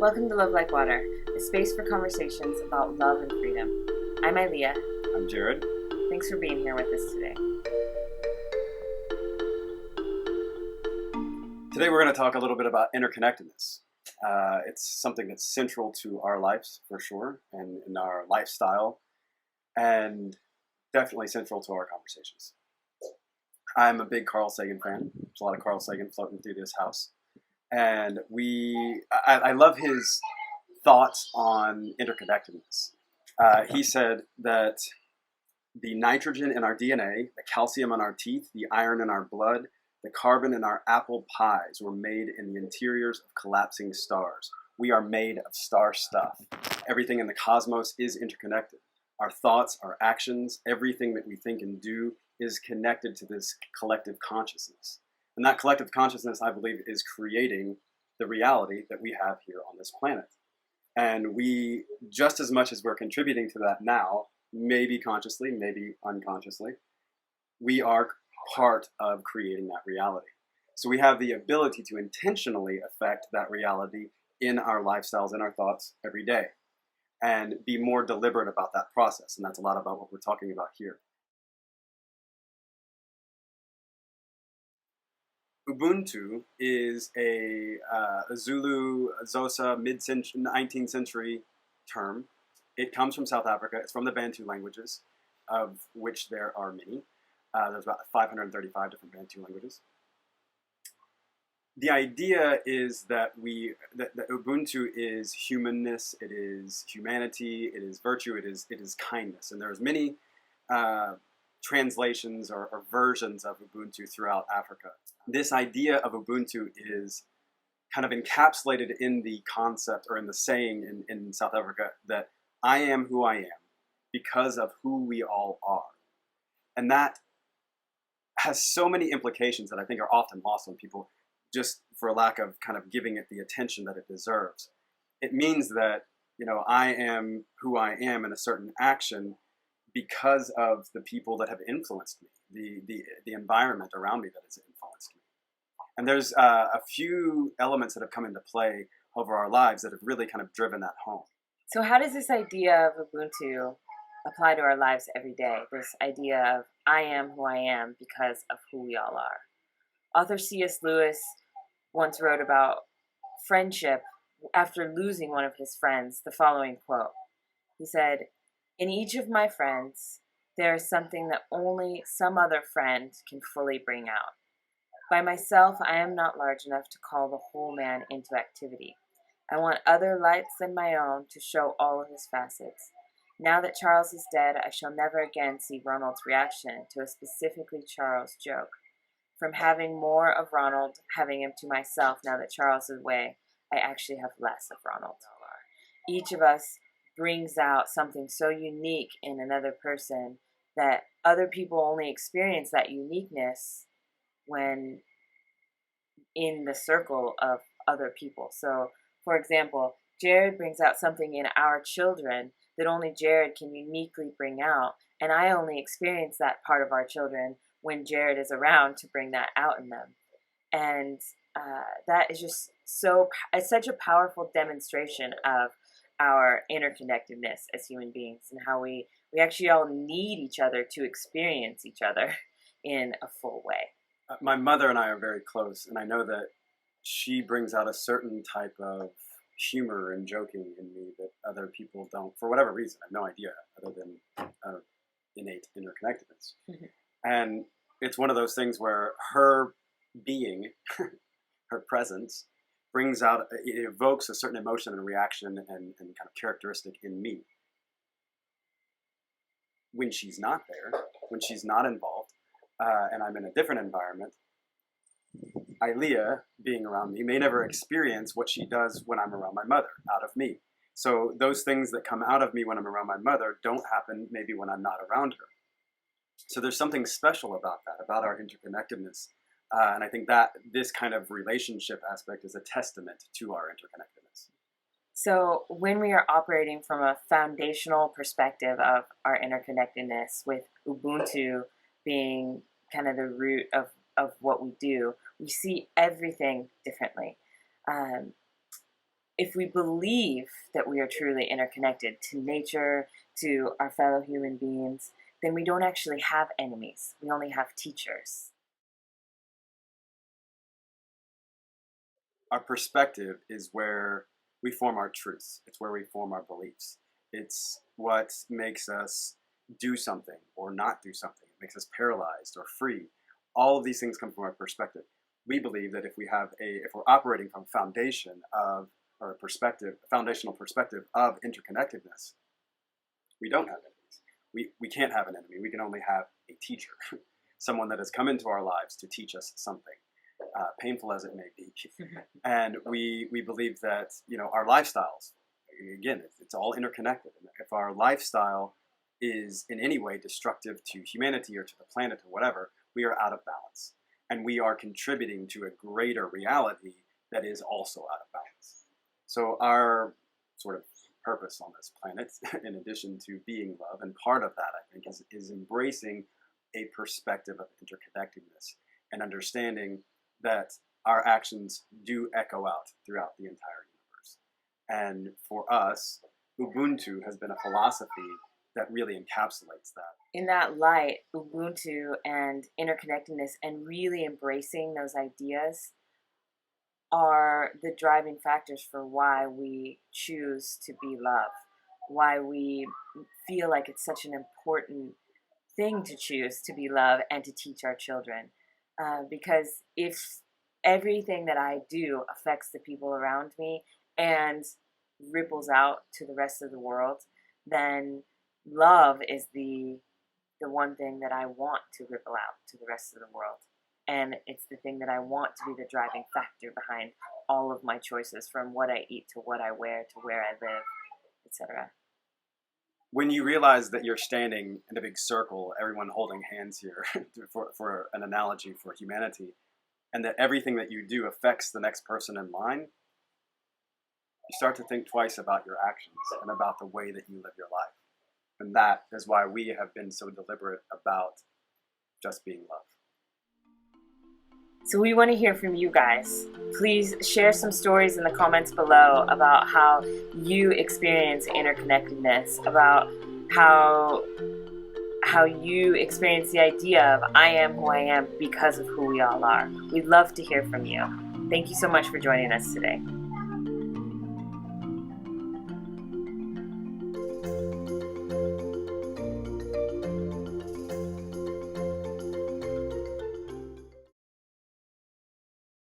Welcome to Love Like Water, a space for conversations about love and freedom. I'm ILEA. I'm Jared. Thanks for being here with us today. Today we're going to talk a little bit about interconnectedness. It's something that's central to our lives, for sure, and in our lifestyle, and definitely central to our conversations. I'm a big Carl Sagan fan. There's a lot of Carl Sagan floating through this house. And I love his thoughts on interconnectedness. He said that the nitrogen in our DNA, the calcium in our teeth, the iron in our blood, the carbon in our apple pies were made in the interiors of collapsing stars. We are made of star stuff. Everything in the cosmos is interconnected. Our thoughts, our actions, everything that we think and do is connected to this collective consciousness. And that collective consciousness, I believe, is creating the reality that we have here on this planet. And we, just as much as we're contributing to that now, maybe consciously, maybe unconsciously, we are part of creating that reality. So we have the ability to intentionally affect that reality in our lifestyles, in our thoughts every day, and be more deliberate about that process. And that's a lot about what we're talking about here. Ubuntu is a Zulu Xhosa mid-19th century term. It comes from South Africa. It's from the Bantu languages, of which there are many. There's about 535 different Bantu languages. The idea is that Ubuntu is humanness, it is humanity, it is virtue, it is kindness. And there's many translations or versions of Ubuntu throughout Africa. This idea of Ubuntu is kind of encapsulated in the concept or in the saying in South Africa that I am who I am because of who we all are. And that has so many implications that I think are often lost on people just for lack of kind of giving it the attention that it deserves. It means that, I am who I am in a certain action because of the people that have influenced me, the environment around me that has influenced me. And there's a few elements that have come into play over our lives that have really kind of driven that home. So how does this idea of Ubuntu apply to our lives every day? This idea of I am who I am because of who we all are. Author C.S. Lewis once wrote about friendship after losing one of his friends, the following quote. He said, "In each of my friends, there is something that only some other friend can fully bring out. By myself, I am not large enough to call the whole man into activity. I want other lights than my own to show all of his facets. Now that Charles is dead, I shall never again see Ronald's reaction to a specifically Charles joke. From having more of Ronald, having him to myself now that Charles is away, I actually have less of Ronald." Each of us brings out something so unique in another person that other people only experience that uniqueness when in the circle of other people. So, for example, Jared brings out something in our children that only Jared can uniquely bring out, and I only experience that part of our children when Jared is around to bring that out in them. And that is just it's such a powerful demonstration of our interconnectedness as human beings and how we actually all need each other to experience each other in a full way. My mother and I are very close, and I know that she brings out a certain type of humor and joking in me that other people don't, for whatever reason. I have no idea, other than innate interconnectedness. Mm-hmm. And it's one of those things where her being, her presence, brings out, it evokes a certain emotion and reaction and kind of characteristic in me. When she's not there, when she's not involved, and I'm in a different environment, ILEA, being around me, may never experience what she does when I'm around my mother, out of me. So those things that come out of me when I'm around my mother don't happen maybe when I'm not around her. So there's something special about that, about our interconnectedness. And I think that this kind of relationship aspect is a testament to our interconnectedness. So when we are operating from a foundational perspective of our interconnectedness, with Ubuntu being kind of the root of what we do, we see everything differently. if we believe that we are truly interconnected to nature, to our fellow human beings, then we don't actually have enemies. We only have teachers. Our perspective is where we form our truths. It's where we form our beliefs. It's what makes us do something or not do something. It makes us paralyzed or free. All of these things come from our perspective. We believe that if we're operating from foundation of, or a foundational perspective of interconnectedness, we don't have enemies. We can't have an enemy. We can only have a teacher, someone that has come into our lives to teach us something, painful as it may be. And we believe that, our lifestyles, again, it's all interconnected. And if our lifestyle is in any way destructive to humanity or to the planet or whatever, we are out of balance. And we are contributing to a greater reality that is also out of balance. So our sort of purpose on this planet, in addition to being love, and part of that, I think, is embracing a perspective of interconnectedness and understanding that our actions do echo out throughout the entire universe. And for us, Ubuntu has been a philosophy that really encapsulates that. In that light, Ubuntu and interconnectedness and really embracing those ideas are the driving factors for why we choose to be love, why we feel like it's such an important thing to choose to be love and to teach our children. Because if everything that I do affects the people around me and ripples out to the rest of the world, then love is the one thing that I want to ripple out to the rest of the world. And it's the thing that I want to be the driving factor behind all of my choices, from what I eat to what I wear to where I live, etc. When you realize that you're standing in a big circle, everyone holding hands here, for an analogy for humanity, and that everything that you do affects the next person in line, you start to think twice about your actions and about the way that you live your life. And that is why we have been so deliberate about just being love. So we want to hear from you guys. Please share some stories in the comments below about how you experience interconnectedness, about how you experience the idea of I am who I am because of who we all are. We'd love to hear from you. Thank you so much for joining us today.